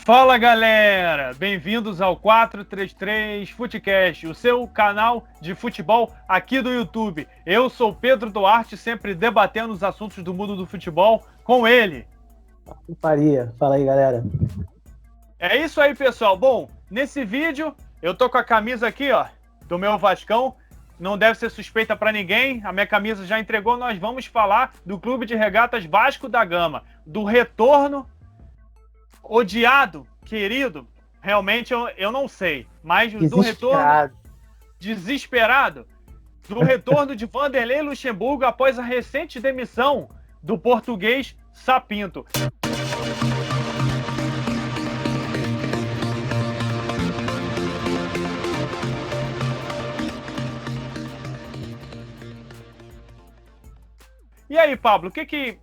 Fala galera, bem-vindos ao 433 Futecast, o seu canal de futebol aqui do YouTube. Eu sou Pedro Duarte, sempre debatendo os assuntos do mundo do futebol com ele. Faria, fala aí galera. É isso aí pessoal, bom, nesse vídeo eu tô com a camisa aqui ó, do meu Vascão, não deve ser suspeita para ninguém, a minha camisa já entregou, nós vamos falar do Clube de Regatas Vasco da Gama, do retorno odiado, querido, realmente eu não sei, mas do retorno desesperado, do retorno de Vanderlei Luxemburgo após a recente demissão do português Sapinto. E aí, Pablo, o que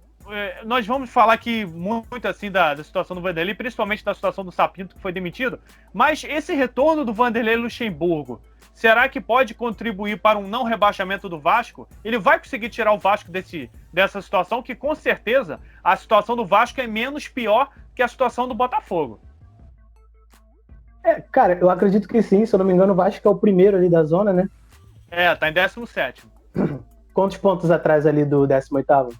nós vamos falar aqui muito assim da situação do Vanderlei, principalmente da situação do Sapinto que foi demitido, mas esse retorno do Vanderlei Luxemburgo, será que pode contribuir para um não rebaixamento do Vasco? Ele vai conseguir tirar o Vasco dessa situação, que com certeza a situação do Vasco é menos pior que a situação do Botafogo. Cara, eu acredito que sim, se eu não me engano o Vasco é o primeiro ali da zona, né? Tá em 17º. Quantos pontos atrás ali do 18º?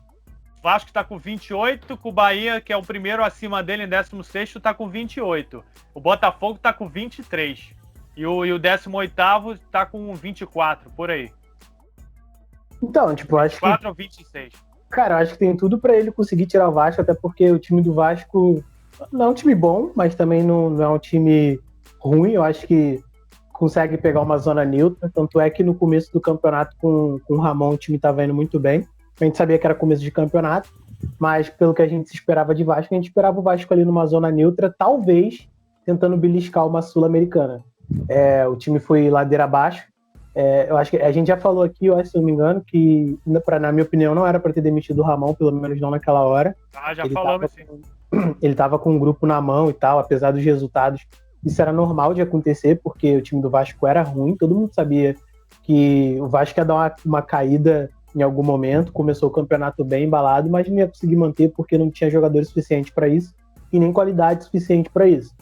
Vasco está com 28, com o Bahia, que é o primeiro acima dele em 16º, está com 28. O Botafogo está com 23. E o 18º está com 24, por aí. Então, tipo, acho que... 24 ou 26. Cara, eu acho que tem tudo pra ele conseguir tirar o Vasco, até porque o time do Vasco não é um time bom, mas também não é um time ruim. Eu acho que consegue pegar uma zona neutra. Tanto é que no começo do campeonato com o Ramon o time estava indo muito bem. A gente sabia que era começo de campeonato, mas pelo que a gente esperava de Vasco, a gente esperava o Vasco ali numa zona neutra, talvez tentando beliscar uma Sul-Americana. O time foi ladeira abaixo. Eu acho que a gente já falou aqui, eu acho, se não me engano, que na minha opinião não era para ter demitido o Ramon, pelo menos não naquela hora. Já falamos sim. Ele estava com um grupo na mão e tal, apesar dos resultados. Isso era normal de acontecer, porque o time do Vasco era ruim, todo mundo sabia que o Vasco ia dar uma caída em algum momento, começou o campeonato bem embalado, mas não ia conseguir manter porque não tinha jogadores suficientes para isso e nem qualidade suficiente para isso.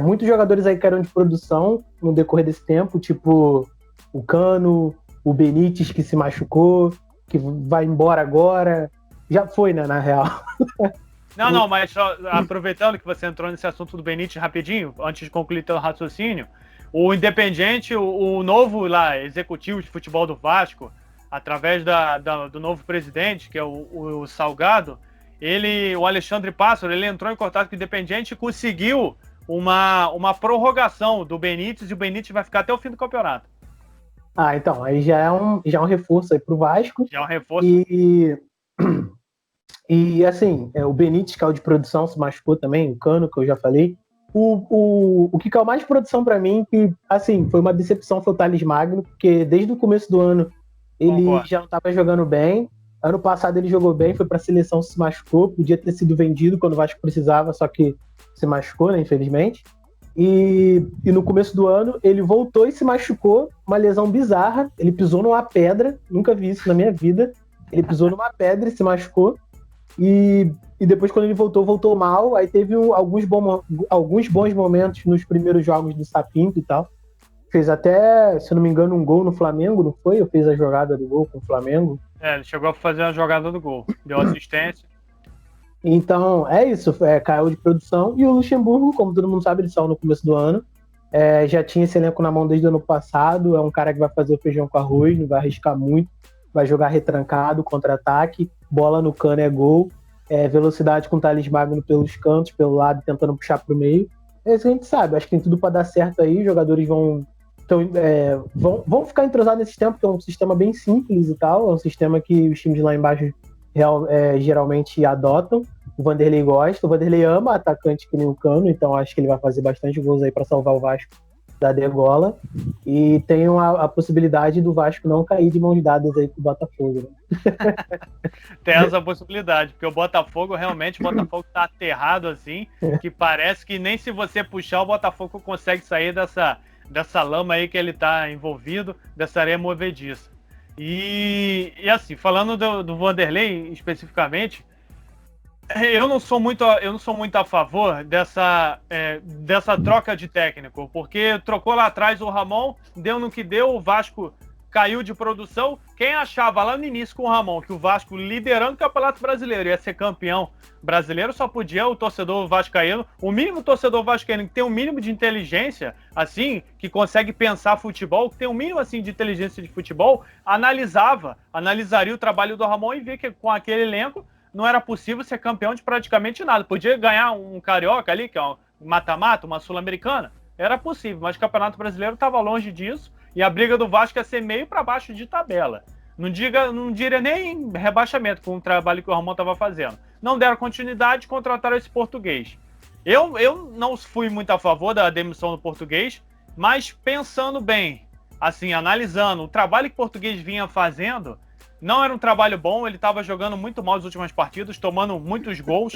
Muitos jogadores aí caíram de produção no decorrer desse tempo, tipo o Cano, o Benítez que se machucou, que vai embora agora, já foi, né, na real. Não, mas só, aproveitando que você entrou nesse assunto do Benítez rapidinho, antes de concluir teu raciocínio, o Independiente, o novo lá, executivo de futebol do Vasco, através do novo presidente, que é o Salgado, o Alexandre Pássaro, ele entrou em contato com o Independiente e conseguiu uma prorrogação do Benítez, e o Benítez vai ficar até o fim do campeonato. Então, aí já é um reforço aí pro Vasco. Já é um reforço. E assim, o Benítez, caiu de produção, se machucou também, o Cano, que eu já falei. O que caiu mais de produção pra mim, que assim, foi uma decepção, foi o Thales Magno, porque desde o começo do ano ele já não estava jogando bem. Ano passado ele jogou bem, foi para a seleção, se machucou, podia ter sido vendido quando o Vasco precisava, só que se machucou, né, infelizmente. E no começo do ano ele voltou e se machucou, uma lesão bizarra. Ele pisou numa pedra, nunca vi isso na minha vida. Ele pisou numa pedra e se machucou. E depois, quando ele voltou mal. Aí teve alguns bons momentos nos primeiros jogos do Sapinto e tal. Fez até, se não me engano, um gol no Flamengo, não foi? Ou fez a jogada do gol com o Flamengo? Ele chegou a fazer a jogada do gol, deu assistência. Então, é isso, caiu de produção. E o Luxemburgo, como todo mundo sabe, ele saiu no começo do ano. Já tinha esse elenco na mão desde o ano passado. É um cara que vai fazer o feijão com arroz, não vai arriscar muito. Vai jogar retrancado, contra-ataque, bola no cano é gol. Velocidade com o Thales Magno pelos cantos, pelo lado, tentando puxar pro meio. É isso que a gente sabe, acho que tem tudo para dar certo aí. Os jogadores vão ficar entrosados nesse sistema, porque é um sistema bem simples e tal, é um sistema que os times lá embaixo geralmente adotam. O Vanderlei gosta, o Vanderlei ama atacante que nem o Cano, então acho que ele vai fazer bastante gols aí para salvar o Vasco da degola, e tem a possibilidade do Vasco não cair de mãos dadas aí com o Botafogo, né? Tem essa possibilidade, porque o Botafogo tá aterrado assim, que parece que nem se você puxar o Botafogo consegue sair dessa lama aí que ele tá envolvido, dessa areia movediça. E assim, falando do Vanderlei especificamente, Eu não sou muito a favor dessa troca de técnico, porque trocou lá atrás o Ramon, deu no que deu, o Vasco caiu de produção. Quem achava lá no início com o Ramon que o Vasco, liderando o Campeonato Brasileiro, ia ser campeão brasileiro, só podia o torcedor vascaíno, o mínimo torcedor vascaíno que tem um mínimo de inteligência, assim, que consegue pensar futebol, que tem um mínimo assim de inteligência de futebol, analisaria o trabalho do Ramon e via que com aquele elenco não era possível ser campeão de praticamente nada. Podia ganhar um carioca ali, que é um mata-mata, uma sul-americana, era possível, mas o Campeonato Brasileiro estava longe disso, e a briga do Vasco ia ser meio para baixo de tabela. Não diria nem rebaixamento com o trabalho que o Ramon estava fazendo. Não deram continuidade, contrataram esse português. Eu não fui muito a favor da demissão do português, mas pensando bem, assim, analisando o trabalho que o português vinha fazendo, não era um trabalho bom. Ele estava jogando muito mal nas últimas partidas, tomando muitos gols.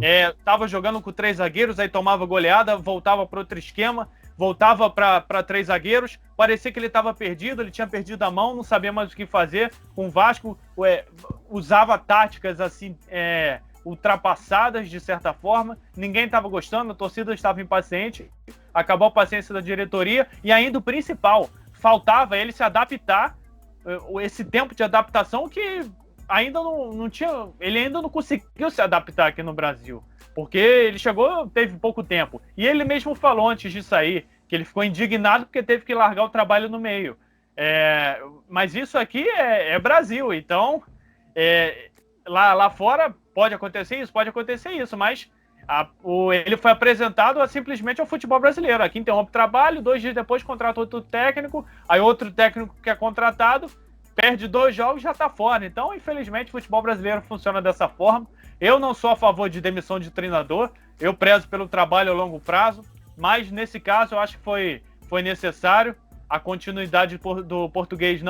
Estava jogando com 3 zagueiros, aí tomava goleada, voltava para outro esquema, voltava para 3 zagueiros. Parecia que ele estava perdido, ele tinha perdido a mão, não sabia mais o que fazer. Com o Vasco, usava táticas assim, ultrapassadas de certa forma. Ninguém estava gostando, a torcida estava impaciente. Acabou a paciência da diretoria. E ainda o principal, faltava ele se adaptar, esse tempo de adaptação que ainda não tinha, ele ainda não conseguiu se adaptar aqui no Brasil, porque ele chegou, teve pouco tempo, e ele mesmo falou antes de sair, que ele ficou indignado porque teve que largar o trabalho no meio, mas isso aqui é Brasil, então lá fora pode acontecer isso, mas ele foi apresentado simplesmente ao futebol brasileiro. Aqui interrompe o trabalho, 2 dias depois contrata outro técnico, aí outro técnico que é contratado perde 2 jogos e já está fora. Então, infelizmente, o futebol brasileiro funciona dessa forma. Eu não sou a favor de demissão de treinador, eu prezo pelo trabalho a longo prazo, mas nesse caso eu acho que foi necessário. A continuidade do português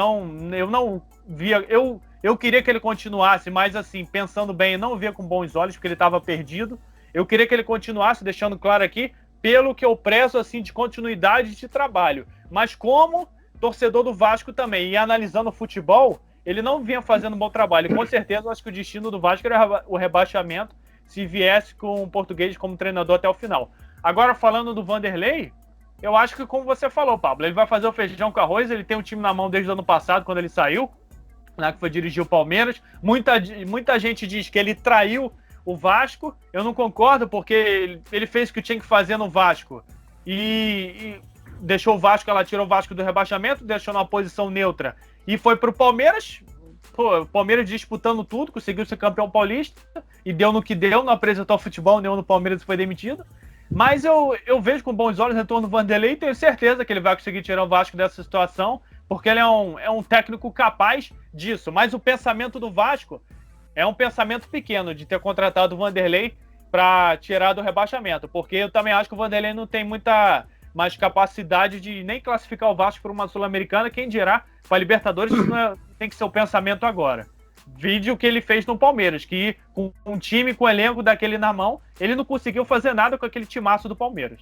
eu não via, eu queria que ele continuasse, mas assim, pensando bem, eu não via com bons olhos, porque ele estava perdido. Eu queria que ele continuasse, deixando claro aqui, pelo que eu prezo assim, de continuidade de trabalho. Mas como torcedor do Vasco também, e analisando o futebol, ele não vinha fazendo um bom trabalho. E com certeza, eu acho que o destino do Vasco era o rebaixamento, se viesse com o português como treinador até o final. Agora, falando do Vanderlei, eu acho que, como você falou, Pablo, ele vai fazer o feijão com arroz, ele tem um time na mão desde o ano passado, quando ele saiu, né, que foi dirigir o Palmeiras. Muita gente diz que ele traiu o Vasco. Eu não concordo, porque ele fez o que tinha que fazer no Vasco e deixou o Vasco, ela tirou o Vasco do rebaixamento, deixou numa posição neutra e foi pro Palmeiras. O Palmeiras disputando tudo, conseguiu ser campeão paulista e deu no que deu, não apresentou futebol nenhum no Palmeiras e foi demitido. Mas eu vejo com bons olhos o retorno do Vanderlei e tenho certeza que ele vai conseguir tirar o Vasco dessa situação, porque ele é um técnico capaz disso. Mas o pensamento do Vasco é um pensamento pequeno, de ter contratado o Vanderlei para tirar do rebaixamento, porque eu também acho que o Vanderlei não tem muita mais capacidade de nem classificar o Vasco para uma Sul-Americana, quem dirá para a Libertadores. Isso tem que ser o pensamento agora. Vídeo que ele fez no Palmeiras, que com um time, com um elenco daquele na mão, ele não conseguiu fazer nada com aquele timaço do Palmeiras.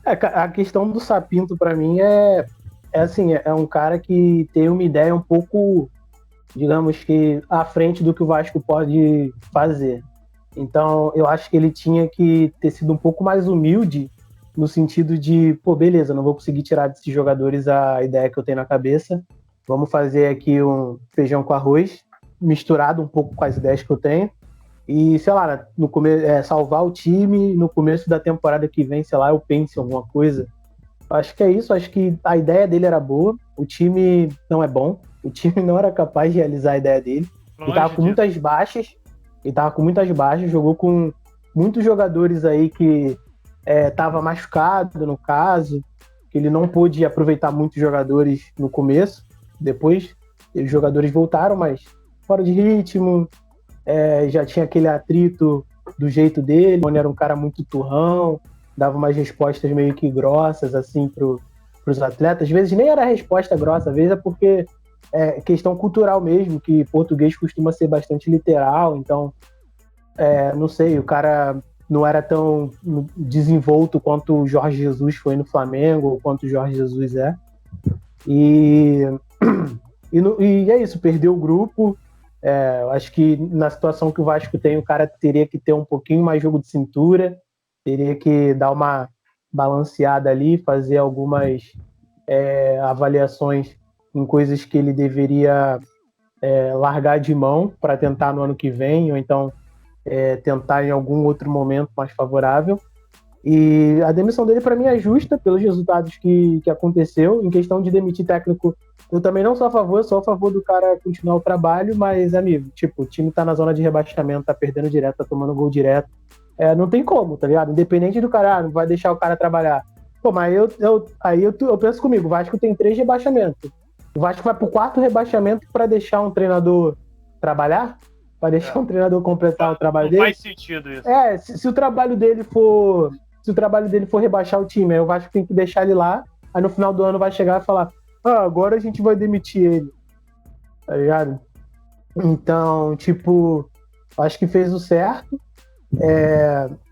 A questão do Sapinto, para mim, é assim, é um cara que tem uma ideia um pouco, digamos que, à frente do que o Vasco pode fazer. Então, eu acho que ele tinha que ter sido um pouco mais humilde, no sentido de, beleza, não vou conseguir tirar desses jogadores a ideia que eu tenho na cabeça, vamos fazer aqui um feijão com arroz, misturado um pouco com as ideias que eu tenho, e, sei lá, salvar o time no começo da temporada que vem, sei lá, eu penso em alguma coisa. Acho que é isso, acho que a ideia dele era boa, o time não é bom, o time não era capaz de realizar a ideia dele, ele tava com muitas baixas, jogou com muitos jogadores aí que estava machucado, no caso, que ele não pôde aproveitar muitos jogadores no começo. Depois, os jogadores voltaram, mas fora de ritmo, já tinha aquele atrito do jeito dele, onde era um cara muito turrão, dava umas respostas meio que grossas, assim, pros atletas. Às vezes nem era resposta grossa, às vezes é porque é questão cultural mesmo, que português costuma ser bastante literal, então, não sei, o cara não era tão desenvolto quanto o Jorge Jesus foi no Flamengo, ou quanto o Jorge Jesus é. E é isso, perdeu o grupo, Eu acho que na situação que o Vasco tem, o cara teria que ter um pouquinho mais jogo de cintura, teria que dar uma balanceada ali, fazer algumas avaliações em coisas que ele deveria largar de mão para tentar no ano que vem, ou então tentar em algum outro momento mais favorável. E a demissão dele, para mim, é justa pelos resultados que aconteceu. Em questão de demitir técnico, eu também não sou a favor, eu sou a favor do cara continuar o trabalho, mas, amigo, tipo, o time tá na zona de rebaixamento, tá perdendo direto, tá tomando gol direto. Não tem como, tá ligado? Independente do cara, não vai deixar o cara trabalhar. Pô, mas eu penso comigo, o Vasco tem 3 rebaixamentos. O Vasco vai pro 4º rebaixamento para deixar um treinador trabalhar? Para deixar um treinador completar o trabalho dele? Não faz sentido isso. Se o trabalho dele for rebaixar o time, aí o Vasco tem que deixar ele lá, aí no final do ano vai chegar e falar, agora a gente vai demitir ele, tá ligado? Então, tipo, acho que fez o certo.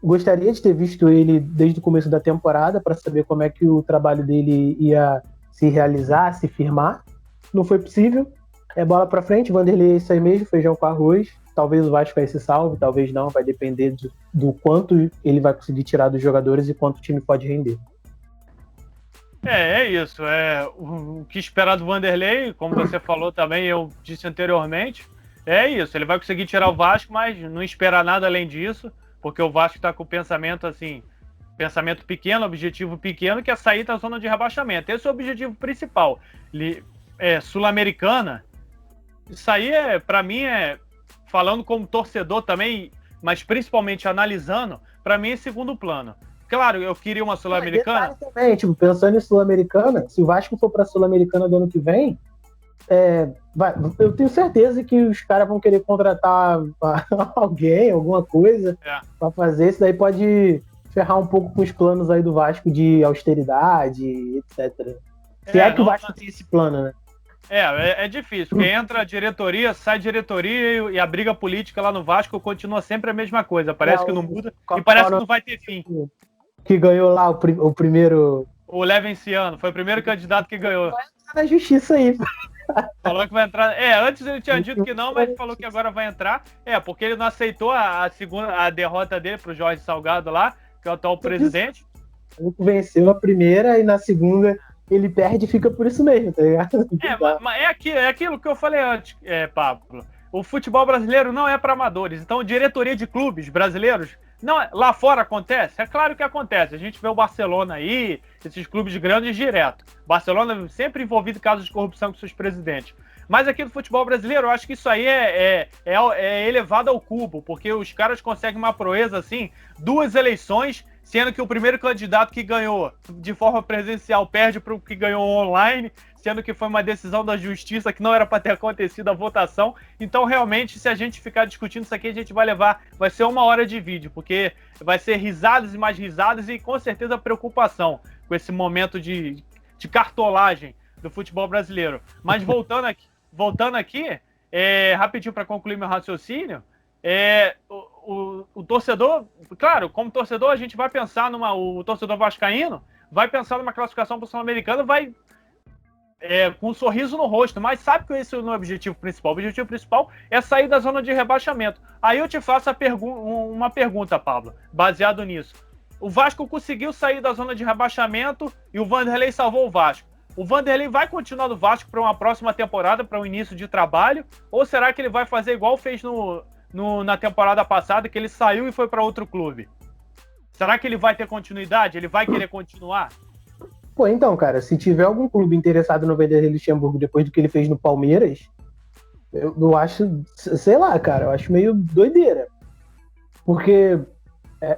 Gostaria de ter visto ele desde o começo da temporada para saber como é que o trabalho dele ia se realizar, se firmar. Não foi possível. Bola pra frente, Vanderlei é isso aí mesmo, feijão com arroz. Talvez o Vasco aí se salve, talvez não, vai depender do quanto ele vai conseguir tirar dos jogadores e quanto o time pode render. É isso. O que esperar do Vanderlei, como você falou também, eu disse anteriormente, é isso. Ele vai conseguir tirar o Vasco, mas não esperar nada além disso, porque o Vasco está com o pensamento assim, pensamento pequeno, objetivo pequeno, que é sair da zona de rebaixamento. Esse é o objetivo principal. Sul-Americana, isso aí para mim falando como torcedor também, mas principalmente analisando, para mim é segundo plano. Claro, eu queria uma Sul-Americana. Também, tipo, pensando em Sul-Americana, se o Vasco for para a Sul-Americana do ano que vem, eu tenho certeza que os caras vão querer contratar alguém, alguma coisa para fazer. Isso daí pode ferrar um pouco com os planos aí do Vasco de austeridade, etc. Se é que o Vasco tem esse plano, né? É difícil, porque entra a diretoria, sai diretoria e a briga política lá no Vasco continua sempre a mesma coisa. Parece que não muda e parece que não vai ter fim. Que ganhou lá o primeiro... O Levenciano, foi o primeiro candidato que ganhou. Vai entrar na justiça aí. Falou que vai entrar... antes ele tinha dito que não, mas falou que agora vai entrar. Porque ele não aceitou a derrota dele pro Jorge Salgado lá, que é o atual presidente. Ele venceu a primeira e na segunda... ele perde e fica por isso mesmo, tá ligado? Mas é aquilo que eu falei antes, Pablo. O futebol brasileiro não é para amadores. Então, diretoria de clubes brasileiros, lá fora acontece? É claro que acontece. A gente vê o Barcelona aí, esses clubes grandes direto. Barcelona sempre envolvido em casos de corrupção com seus presidentes. Mas aqui no futebol brasileiro, eu acho que isso aí é elevado ao cubo, porque os caras conseguem uma proeza assim, 2 eleições, sendo que o primeiro candidato que ganhou de forma presencial perde para o que ganhou online, sendo que foi uma decisão da justiça que não era para ter acontecido a votação. Então, realmente, se a gente ficar discutindo isso aqui, a gente vai ser 1 hora de vídeo, porque vai ser risadas e mais risadas e, com certeza, preocupação com esse momento de cartolagem do futebol brasileiro. Mas voltando aqui, rapidinho para concluir meu raciocínio, o torcedor, claro, como torcedor a gente vai pensar o torcedor vascaíno vai pensar numa classificação para o Sul-Americano, vai com um sorriso no rosto, mas sabe que esse não é o objetivo principal. O objetivo principal é sair da zona de rebaixamento. Aí eu te faço uma pergunta, Pablo, baseado nisso. O Vasco conseguiu sair da zona de rebaixamento e o Vanderlei salvou o Vasco. O Vanderlei vai continuar no Vasco para uma próxima temporada, para um início de trabalho? Ou será que ele vai fazer igual fez na temporada passada, que ele saiu e foi para outro clube? Será que ele vai ter continuidade? Ele vai querer continuar? Pô, então, cara, se tiver algum clube interessado no Vanderlei Luxemburgo depois do que ele fez no Palmeiras, eu acho, sei lá, cara, eu acho meio doideira. Porque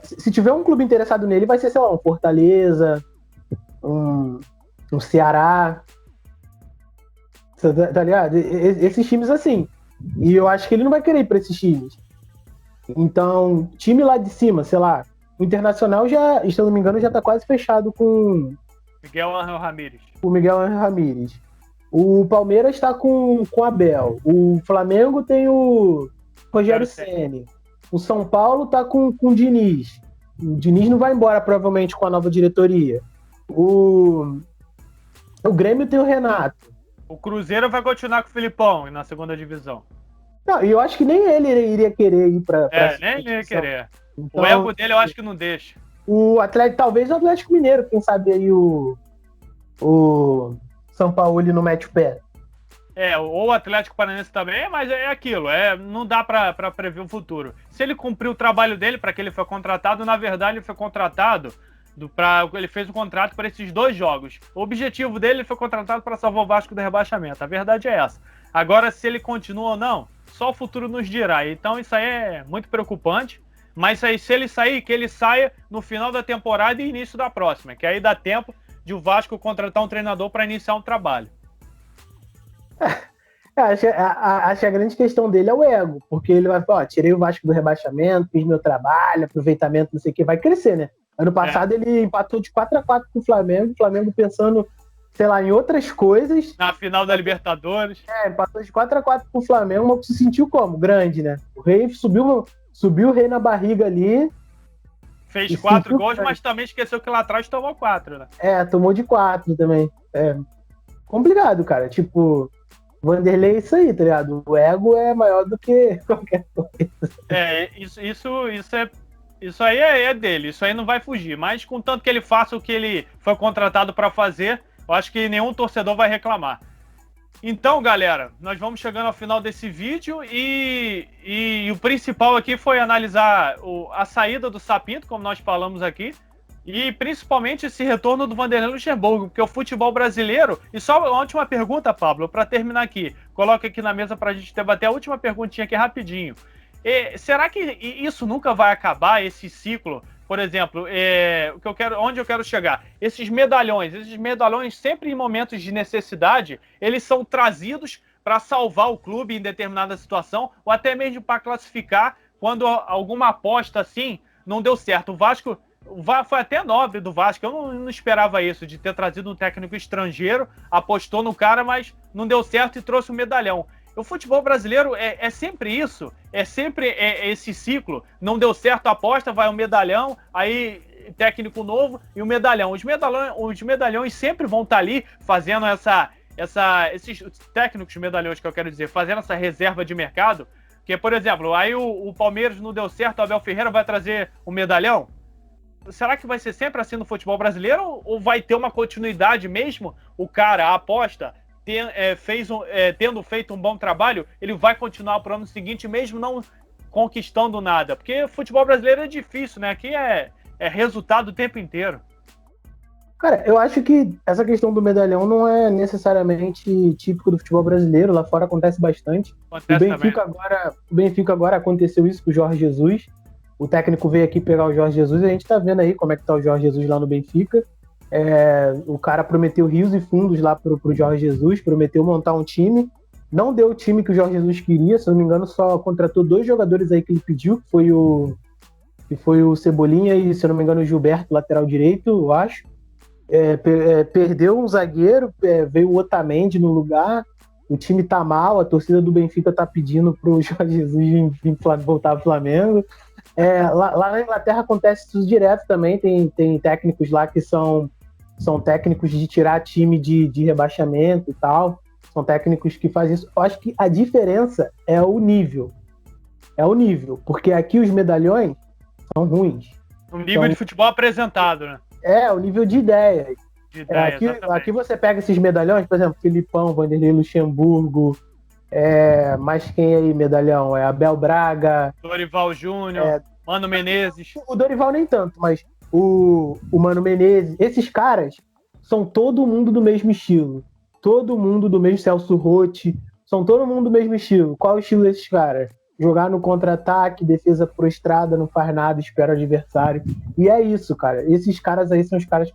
se tiver um clube interessado nele, vai ser, sei lá, um Fortaleza, um Ceará, tá ligado? Esses times assim. E eu acho que ele não vai querer ir pra esses times. Então, time lá de cima, sei lá, o Internacional já, se eu não me engano, já tá quase fechado com Miguel Ángel Ramírez. O Miguel Ángel Ramírez. O Palmeiras tá com o Abel. O Flamengo tem o Rogério Ceni. O São Paulo tá com o Diniz. O Diniz não vai embora, provavelmente, com a nova diretoria. O Grêmio tem o Renato. O Cruzeiro vai continuar com o Filipão na segunda divisão. Não, e eu acho que nem ele iria querer ir pra Nem ele ia querer. Então, o ego dele eu acho que não deixa. O Atlético, talvez o Atlético Mineiro, quem sabe aí o São Paulo não mete o pé. Ou o Atlético Paranaense também, mas é aquilo, não dá pra prever o futuro. Se ele cumpriu o trabalho dele para que ele foi contratado, na verdade ele foi contratado, ele fez um contrato para esses 2 jogos. O objetivo dele foi contratado para salvar o Vasco do rebaixamento, a verdade é essa. Agora, se ele continua ou não, só o futuro nos dirá. Então isso aí é muito preocupante, mas aí, se ele sair, que ele saia no final da temporada e início da próxima, que aí dá tempo de o Vasco contratar um treinador para iniciar um trabalho. Acho que a grande questão dele é o ego, porque ele vai falar, tirei o Vasco do rebaixamento, fiz meu trabalho, aproveitamento, não sei o que, vai crescer, né? Ano passado ele empatou de 4-4 com o Flamengo pensando, sei lá, em outras coisas. Na final da Libertadores. Empatou de 4-4 com o Flamengo, mas se sentiu como? Grande, né? O Rei subiu o Rei na barriga ali. Fez 4 gols, mas também esqueceu que lá atrás tomou 4, né? Tomou de 4 também. Complicado, cara. Tipo, Vanderlei é isso aí, tá ligado? O ego é maior do que qualquer coisa. Isso aí é dele, isso aí não vai fugir. Mas contanto que ele faça o que ele foi contratado para fazer, eu acho que nenhum torcedor vai reclamar. Então, galera, nós vamos chegando ao final desse vídeo e o principal aqui foi analisar a saída do Sapinto, como nós falamos aqui, e principalmente esse retorno do Vanderlei Luxemburgo, porque o futebol brasileiro... E só uma última pergunta, Pablo, para terminar aqui. Coloca aqui na mesa para a gente debater a última perguntinha aqui rapidinho. Será que isso nunca vai acabar, esse ciclo? Por exemplo, onde eu quero chegar? Esses medalhões sempre em momentos de necessidade, eles são trazidos para salvar o clube em determinada situação, ou até mesmo para classificar quando alguma aposta assim não deu certo. O Vasco foi até nobre do Vasco, eu não esperava isso, de ter trazido um técnico estrangeiro, apostou no cara, mas não deu certo e trouxe um medalhão. O futebol brasileiro é sempre isso, é sempre esse ciclo. Não deu certo a aposta, vai um medalhão, aí técnico novo e um medalhão. Os medalhões sempre vão estar ali fazendo esses técnicos medalhões que eu quero dizer, fazendo essa reserva de mercado. Que, por exemplo, aí o Palmeiras não deu certo, o Abel Ferreira vai trazer um medalhão? Será que vai ser sempre assim no futebol brasileiro ou vai ter uma continuidade mesmo? O cara, a aposta, tendo feito um bom trabalho, ele vai continuar para o ano seguinte, mesmo não conquistando nada. Porque o futebol brasileiro é difícil, né? Aqui é resultado o tempo inteiro. Cara, eu acho que essa questão do medalhão não é necessariamente típico do futebol brasileiro. Lá fora acontece bastante. O Benfica agora aconteceu isso com o Jorge Jesus. O técnico veio aqui pegar o Jorge Jesus e a gente tá vendo aí como é que tá o Jorge Jesus lá no Benfica. O cara prometeu rios e fundos lá pro Jorge Jesus, prometeu montar um time. Não deu o time que o Jorge Jesus queria, se eu não me engano, só contratou 2 jogadores aí que ele pediu, que foi o Cebolinha e, se eu não me engano, o Gilberto, lateral direito, eu acho. Perdeu um zagueiro, veio o Otamendi no lugar. O time tá mal, a torcida do Benfica tá pedindo pro Jorge Jesus voltar pro Flamengo. Lá na Inglaterra acontece isso direto também, tem técnicos lá que são técnicos de tirar time de rebaixamento e tal, são técnicos que fazem isso. Eu acho que a diferença é o nível, porque aqui os medalhões são ruins. O nível de futebol apresentado, né? O nível de ideias. Aqui você pega esses medalhões, por exemplo, Filipão, Vanderlei Luxemburgo, mas quem aí, medalhão? Abel Braga, Dorival Júnior, Mano Menezes. O Dorival nem tanto, mas o Mano Menezes, esses caras são todo mundo do mesmo estilo. Todo mundo do mesmo, Celso Rotti, são todo mundo do mesmo estilo. Qual é o estilo desses caras? Jogar no contra-ataque, defesa prostrada, não faz nada, espera o adversário. E é isso, cara. Esses caras aí são os caras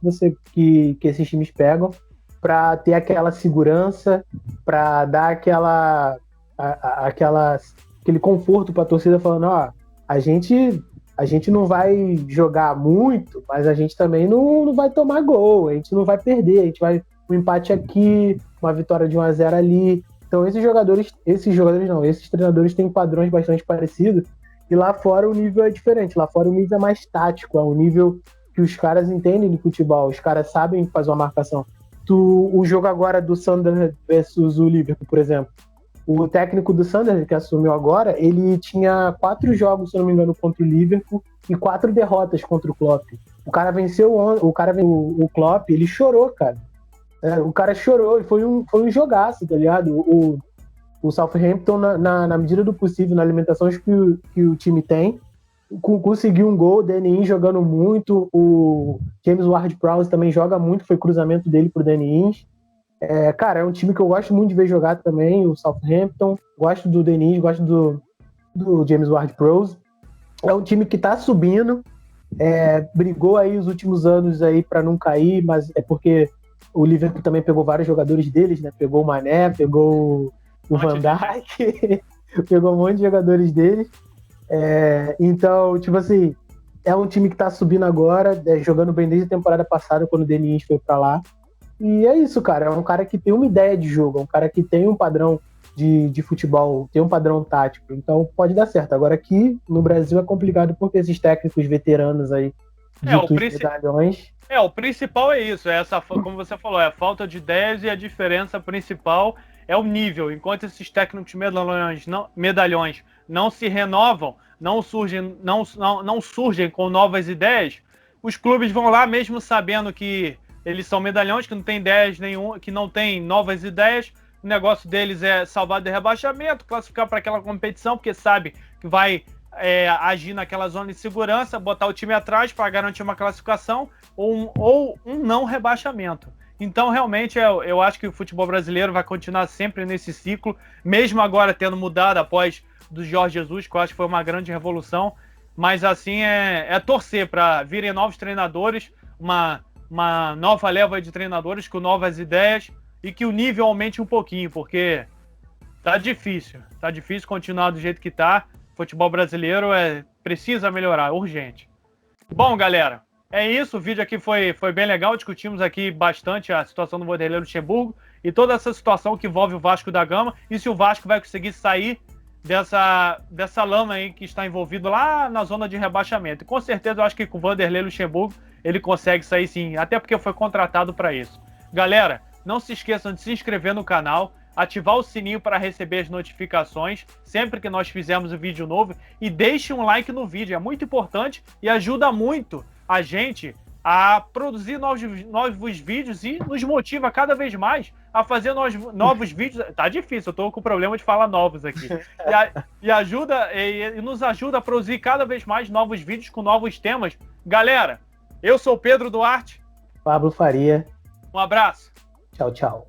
que esses times pegam pra ter aquela segurança, pra dar aquele conforto pra torcida, falando, a gente não vai jogar muito, mas a gente também não vai tomar gol, a gente não vai perder, a gente vai um empate aqui, uma vitória de 1-0 ali. Então esses treinadores têm padrões bastante parecidos, e lá fora o nível é diferente, lá fora o nível é mais tático, é um nível que os caras entendem de futebol, os caras sabem fazer uma marcação. O jogo agora do Sunderland versus o Liverpool, por exemplo, O técnico do Sunderland, que assumiu agora, ele tinha 4 jogos, se eu não me engano, contra o Liverpool e 4 derrotas contra o Klopp. O cara venceu o Klopp, ele chorou, cara. O cara chorou e foi um jogaço, tá ligado? O Southampton, na medida do possível, na alimentação que o time tem, conseguiu um gol, o Danny Ings jogando muito, o James Ward-Prowse também joga muito, foi cruzamento dele pro Danny Ings. Cara, é um time que eu gosto muito de ver jogar também, o Southampton, gosto do Danny Ings, gosto do James Ward-Prowse. É um time que tá subindo, brigou aí os últimos anos aí para não cair, mas é porque o Liverpool também pegou vários jogadores deles, né? Pegou o Mané, pegou o Van Dijk, pegou um monte de jogadores deles. Então, tipo assim, é um time que tá subindo agora, jogando bem desde a temporada passada, quando o Danny Ings foi pra lá. E é isso, cara. É um cara que tem uma ideia de jogo, é um cara que tem um padrão de futebol, tem um padrão tático. Então pode dar certo. Agora aqui no Brasil é complicado porque esses técnicos veteranos aí, medalhões. O principal é isso, como você falou, é a falta de ideias, e a diferença principal é o nível. Enquanto esses técnicos medalhões não se renovam, não surgem com novas ideias, os clubes vão lá mesmo sabendo que eles são medalhões, que não tem ideias nenhuma, que não tem novas ideias. O negócio deles é salvar de rebaixamento, classificar para aquela competição, porque sabe que vai agir naquela zona de segurança, botar o time atrás para garantir uma classificação ou um não rebaixamento. Então, realmente, eu acho que o futebol brasileiro vai continuar sempre nesse ciclo, mesmo agora tendo mudado após do Jorge Jesus, que eu acho que foi uma grande revolução, mas assim é torcer para virem novos treinadores, uma nova leva de treinadores com novas ideias e que o nível aumente um pouquinho, porque tá difícil continuar do jeito que tá. O futebol brasileiro precisa melhorar, urgente. Bom, galera, é isso. O vídeo aqui foi bem legal. Discutimos aqui bastante a situação do Vanderlei Luxemburgo e toda essa situação que envolve o Vasco da Gama e se o Vasco vai conseguir sair dessa lama aí que está envolvido lá na zona de rebaixamento. E com certeza eu acho que com o Vanderlei Luxemburgo ele consegue sair sim, até porque foi contratado para isso. Galera, não se esqueçam de se inscrever no canal, ativar o sininho para receber as notificações sempre que nós fizermos um vídeo novo e deixe um like no vídeo, é muito importante e ajuda muito a gente a produzir novos vídeos e nos motiva cada vez mais a fazer novos vídeos. Tá difícil, eu tô com problema de falar novos aqui. E nos ajuda a produzir cada vez mais novos vídeos com novos temas. Galera, eu sou o Pedro Duarte. Pablo Faria. Um abraço. Tchau, tchau.